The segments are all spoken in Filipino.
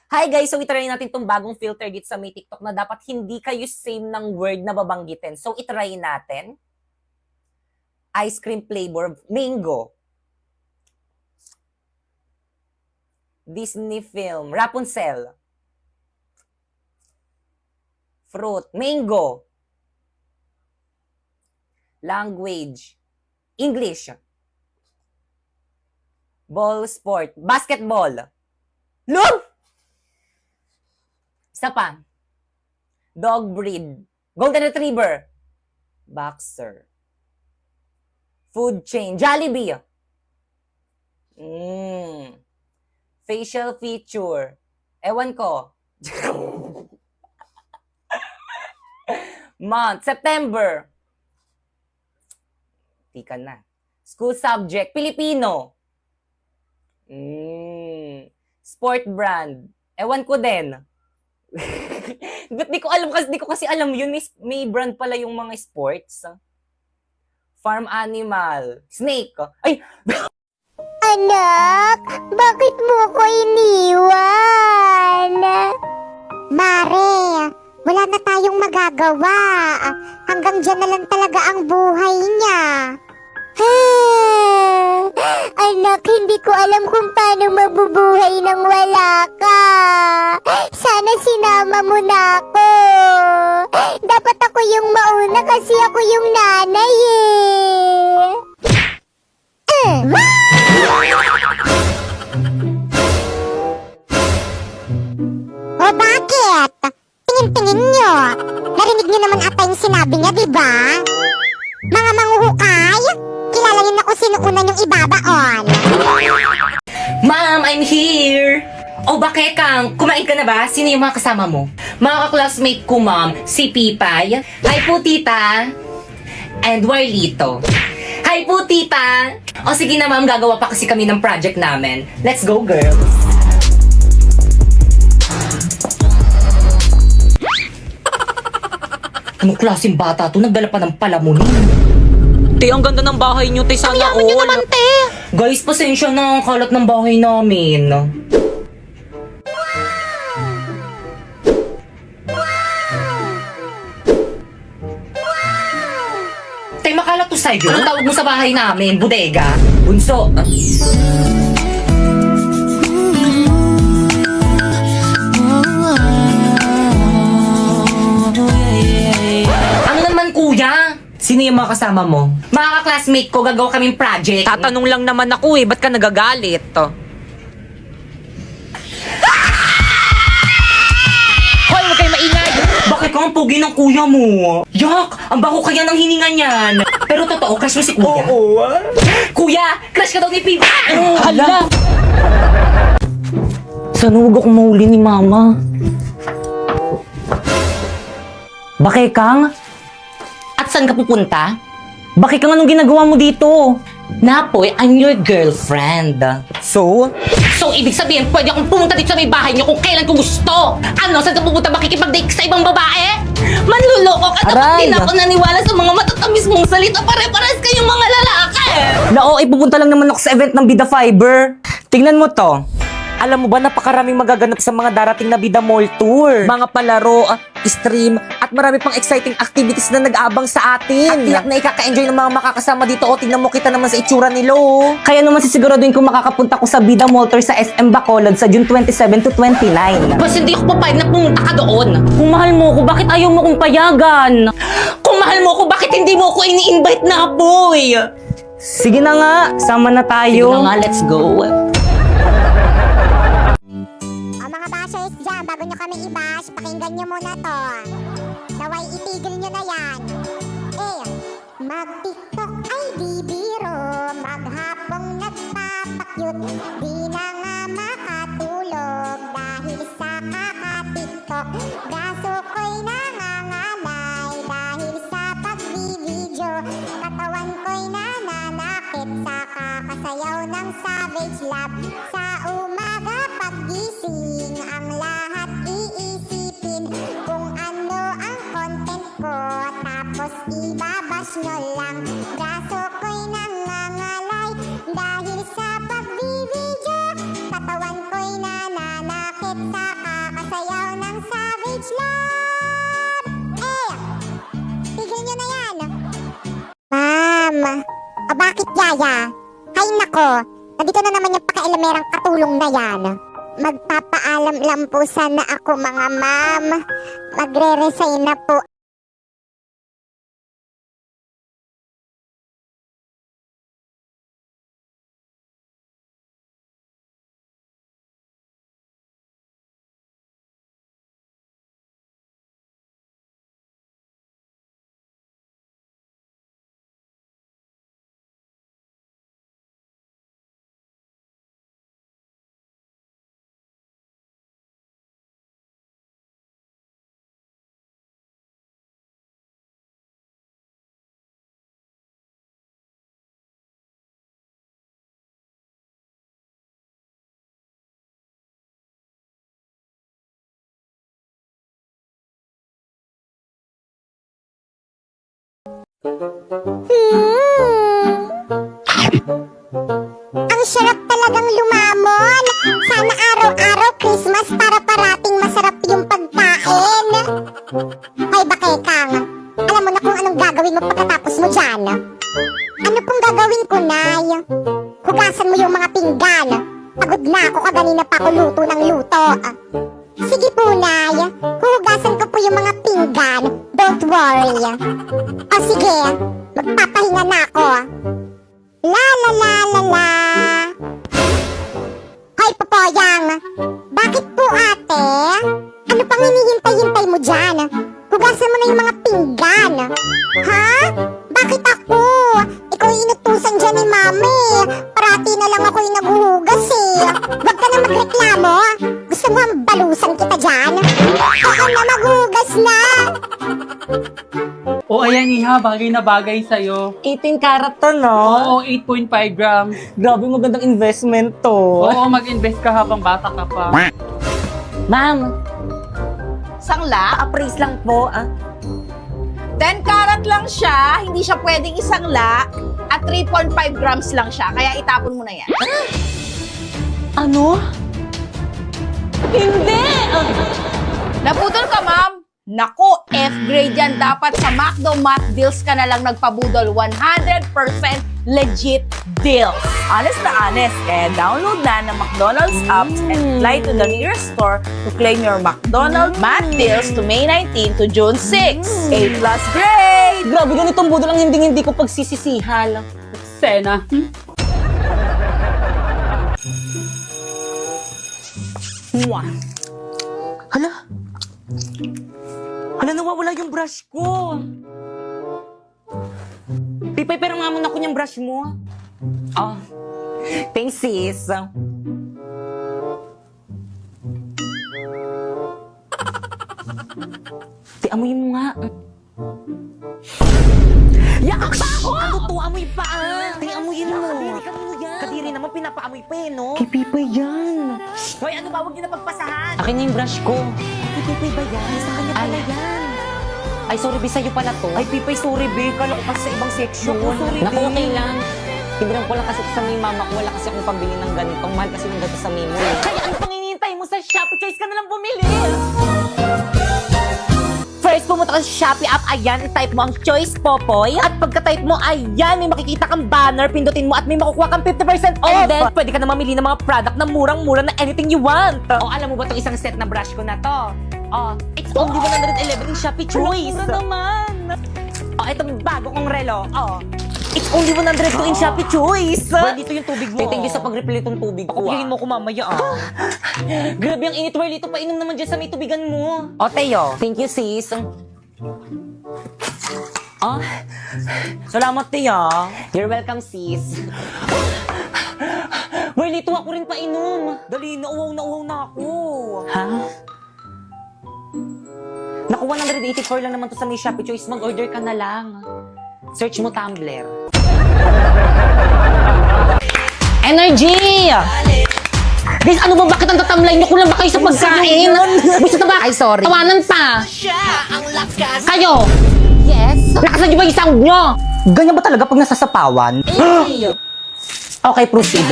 Hi guys! So itry natin itong bagong filter dito sa may TikTok na dapat hindi kayo same ng word na babanggitin. So itry natin. Ice cream flavor, mango. Disney film, Rapunzel. Fruit, mango. Language, English. Ball sport, basketball. Look! Isa pa. Dog breed. Golden retriever. Boxer. Food chain. Jollibee. Facial feature. Ewan ko. Month. September. Tika na. School subject. Filipino. Sport brand. Ewan ko din. Ba't di ko kasi alam yun. May brand pala yung mga sports. Farm animal. Snake. Ay! Anak, bakit mo ko iniwan? Mare, wala na tayong magagawa. Hanggang dyan na lang talaga ang buhay niya. Anak, hindi ko alam kung paano mabubuhay nang wala ka. Sana sinama mo na ako. Dapat ako yung mauna kasi ako yung nanay O bakit? Tingin-tingin nyo. Narinig nyo naman ata yung sinabi niya, di ba? Mga manghuhukay, kilala niyo na kung sino una yung ibabaon. Ma'am, I'm here! O bakit Kang? Kumain ka na ba? Sino yung mga kasama mo? Mga ka-classmate ko, ma'am. Si Pipay. Hi po, tita. And Warlito. Hi po, tita. O sige na, ma'am. Gagawa pa kasi kami ng project namin. Let's go, girls. Anong klaseng bata to? Nagdala pa ng palamunin. Te, ang ganda ng bahay nyo, te. Sana all. Ang yaman nyo naman, te. Guys, pasensya na. Ang kalat ng bahay namin. Te, makalat to sa'yo. Anong tawag mo sa bahay namin? Bodega? Bunso? Ano naman, kuya? Sino yung mga kasama mo? Mga ka-classmate ko, gagawa kaming project. Tatanong lang naman ako ba't ka nagagalit? Hoy, huwag kayo maingay! Bakit ka ang pugi ng kuya mo? Yak! Ang baho kaya ng hininga niyan. Pero totoo, crush mo si kuya? Oo. Kuya, crush ka daw ni Pipa! Hala! Sana huwag akong mahuli ni mama. Bakit Kang? At saan ka pupunta? Bakit Kang, anong ginagawa mo dito? Napoy, I'm your girlfriend. So? So, ibig sabihin, pwede akong pumunta dito sa may bahay niyo kung kailan ko gusto. Ano, saan ka pupunta makikipag-date sa ibang babae? Manluloko ka, dapat din ako naniwala sa mga matatamis mong salita. Pare-pares kayong mga lalaki. Oo, ipupunta lang naman ako sa event ng Bida Fiber. Tingnan mo to. Alam mo ba, napakaraming magaganap sa mga darating na Bida Mall Tour. Mga palaro, stream, at marami pang exciting activities na nag-aabang sa atin. At tiyak na ikaka-enjoy ng mga makakasama dito. O, tingnan mo, kita naman sa itsura nilo. Kaya naman sisiguraduhin kung makakapunta ko sa Bida Mall Tour sa SM Bacolod sa June 27 to 29. Basta hindi ako papayag na pumunta ka doon. Kung mahal mo ko, bakit ayaw mo kong payagan? Kung mahal mo ko, bakit hindi mo ko ini-invite na, boy? Sige na nga, sama na tayo. Sige na nga, let's go. O mga bashers dyan, bago nyo kami i-bash, pakinggan nyo muna to. Naway itigil nyo na yan. Mag-tiktok ay di biro, maghapong nagpapakyut, di na nga makatulog dahil sa kaka-tiktok. Braso ko'y nangangalay dahil sa pag-video, katawan ko'y nananakit sa kakasayaw ng Savage Love. Sa umaga paggising, ang lahat iisipin kung ano ang content ko, tapos ibabash nyo lang. Braso ko'y nangangalay dahil sa pag-video, katawan ko'y nananakit sa bakit yaya? Hay nako, nandito na naman yung pakialamerang katulong na yan. Magpapaalam lang po sana ako mga ma'am. Magre-resign na po. Ang sarap talagang lumamon. Sana araw-araw Christmas para parating masarap yung pagkain. Hoy, Bakekang, alam mo na kung anong gagawin mo pagkatapos mo dyan. Ano pong gagawin ko, Nay? Hugasan mo yung mga pinggan. Pagod na ako, kaganina pa ako luto ng luto. Sige po, Nay. Huhugasan ko po yung mga pinggan. Don't worry. O sige, magpapahinga na ako. La la la la la. Hoy, Popoyang. Bakit po, ate? Ano pang hinihintay-hintay mo dyan? Hugasan mo na yung mga pinggan. Ha? Bakit ako? Ikaw yung inutusan dyan ni Mami. Parati na lang ako yung naghuhugas eh. Huwag ka na magreklamo. Gusto mo ang balusan kita dyan? Ako na maghugas na. O ayan Iha, bagay na bagay sa'yo. 18 karat to, no? Oo, 8.5 grams. Grabe, magandang investment to. Oo, mag-invest ka habang bata ka pa. Ma'am, Sangla, appraise lang po. 10 karat lang siya, hindi siya pwedeng isangla, at 3.5 grams lang siya, kaya itapon mo na yan. Ano? Hindi! Naputol ka, ma'am? Nako, F-grade yan. Dapat sa McDo Math Deals ka na lang nagpabudol. 100% legit deals. Honest na honest. Eh, download na ng McDonald's apps and fly to the nearest store to claim your McDonald's Math Deals to May 19 to June 6. A+ grade! Grabe, ganitong budol ang hindi ko pagsisisihal. Sena. Mwah. Hala? Hala, nawawala yung brush ko. Pipay, pero nga muna ko yung brush mo. Oh, thanks, sis. Amuyin mo nga. Yak ba ako? Ano to? Amoy pa amuyin mo. Kadiri naman, pinapaamoy pa eh, no? Kay Pipay yan. Hoy, ano ba? Huwag niyo na pagpasahan. Akin na yung brush ko. Kay Pipay ba yan? Sa kanya pala yan. Ay, sorry, Bi, sa'yo pala to. Ay, Pipay, sorry, Bi. Kala ko kasi sa ibang section. Naku, sorry, Naku, Bi. okay lang. Tibiran ko lang kasi sa may mama ko. Wala kasi akong pambili ng ganitong. Mahal kasi ng ganito sa Mimo. Kaya ano pang hinihintay mo sa Shopee? Choice ka na lang bumili. First, pumunta ka sa Shopee app. Ayan, type mo ang Choice Popoy. At pagka-type mo, ayan, may makikita kang banner. Pindutin mo at may makukuha kang 50% off. And then, pwede ka na mamili ng mga product na murang-mura na anything you want. O, alam mo ba itong isang set na brush ko na to? Oh, it's only 111 in Shopee Choice. Mura naman. Oh, itong bago kong relo. Oh, it's only 102 in Shopee Choice. Dito yung tubig mo. Thank you sa pag-refill itong tubig ko. Papapihin mo ko mamaya, Grabe ang init, Whirly. Ito painom naman dyan sa may tubigan mo. O, Teo. Thank you, sis. Ah, salamat, Tia. You're welcome, sis. Whirly, tuwa ko rin painom. Dali, nauwaw na ako. Ha? Naku, 184 lang naman to sa may Shopee Choice. Mag-order ka na lang. Search mo Tumblr. Energy! Guys, ano ba? Bakit ang tatamlay niyo? Kulang ba kayo sa pagkain? Gusto na ba? Ay, sorry. Tawanan pa. Kayo! Yes? Lakasan niyo ba yung sound niyo? Ganyan ba talaga pag nasasapawan? Okay, proceed.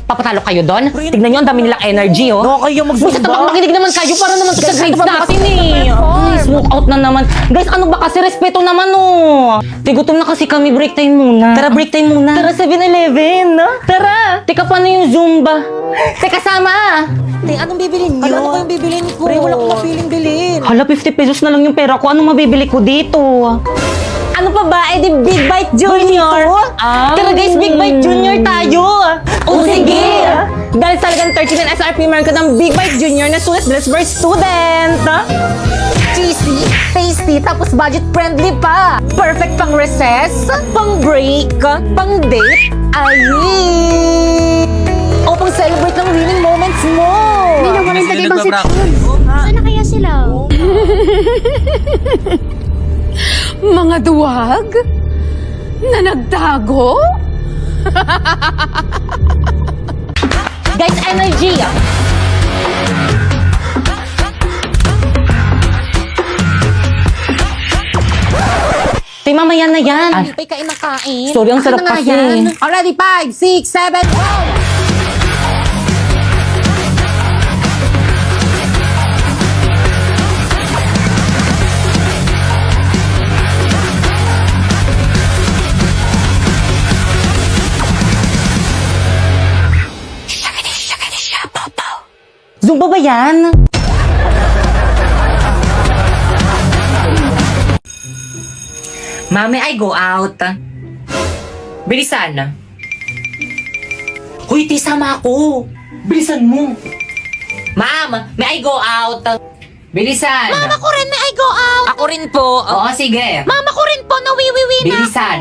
Papatalo kayo doon? Tignan nyo, ang dami nilang energy, oh. Nakakaya Basta mag-zumba. makinig naman kayo para naman to sa grades natin, eh. Ay, smoke out na naman. Guys, ano ba kasi? Respeto naman, oh. Tigutom na kasi kami. Break time muna. Tara, break time muna. Tara, 7-Eleven. Tara. Teka, paano yung Zumba? Teka, sama. Te, anong bibilin nyo? Ano kayong bibilin ko? Pre, wala akong mapiling bilhin. Hala, 50 pesos na lang yung pera ko. Anong mabibili ko dito? Ano pa ba? Eh di Big Bite Junior. Tara guys, Big Bite Junior tayo. O sige. Dahil talagang 39 SRP meron ka ng Big Bite Junior na sulit dress for student. Cheesy, tasty, tapos budget friendly pa. Perfect pang recess, pang break, pang date. Ay! O pang celebrate ng winning moments mo. May nawalan sa ibang section. Saan na kaya sila? Mga duwag? Na nagtago? Guys, energy. Tay, mamaya na yan. Hindi pa kain ng kain. Sorry, ang sarap kasi. Already 5, 6, 7, go! Zumba ba yan? Mami, I go out. Bilisan. Hoy, sama ako. Bilisan mo. Ma'am, may I go out? Bilisan. Mama ko rin, may I go out. Ako rin po. Oo, sige. Mama ko rin po, nawiwiwi na. Bilisan.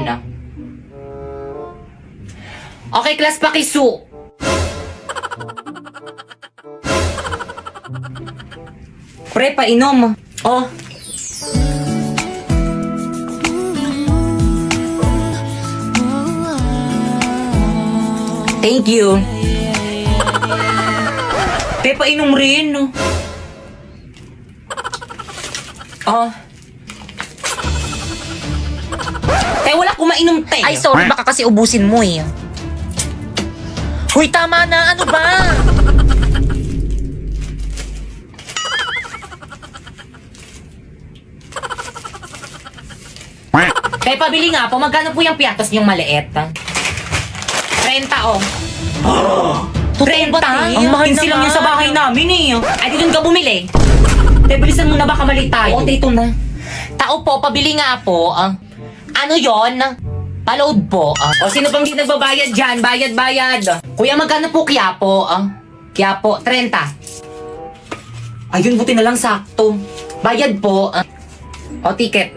Okay, class, pakisu. Pre, painom. Oh. Thank you. Te, painom rin. Oh. Te, wala akong mainom, te. Ay, sorry, baka kasi ubusin mo eh. Huy, tama na. Ano ba? Kaya pabili nga po, magkano po yung piatos niyong maliit? 30 oh. 30? Ang mahal 15 lang naman. yun sa bahay namin eh. Ay, di doon ka bumili. Te, bilisan mo na baka mali tayo. Oo, ito na. Tao po, pabili nga po. Ano yon? Paload po. O sino pang di nagbabayad dyan? Bayad. Kuya, magkano po Quiapo? Quiapo, 30. Ayun, buti na lang sakto. Bayad po. O, ticket.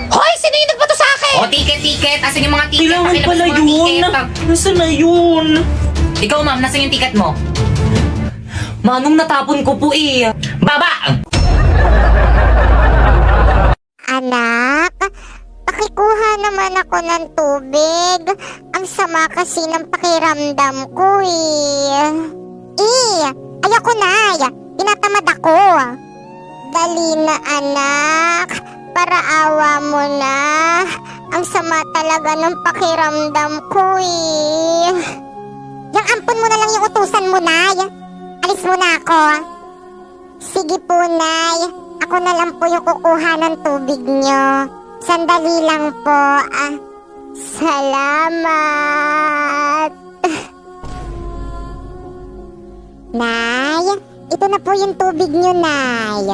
Hoy, sino yung nagbato sa akin? O, ticket. Asan yung mga ticket? Kailangan Pakilabas pala yung mga yun. ticket. Nasaan na yun? Ikaw, ma'am, nasan yung ticket mo? Manong natapon ko po eh. Baba! Anak, pakikuha naman ako ng tubig. Ang sama kasi ng pakiramdam ko eh. Ayoko na. Tinatamad ako. Dali na anak. Para awa mo na. Ang sama talaga ng pakiramdam ko eh. Yung ampon mo na lang yung utusan mo, Nay. Alis mo na ako. Sige po, Nay. Ako na lang po yung kukuha ng tubig nyo. Sandali lang po. Salamat. Nay, ito na po yung tubig nyo, Nay.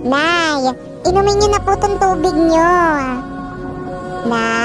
Nay, inumin nyo na po tong tubig nyo. Nay.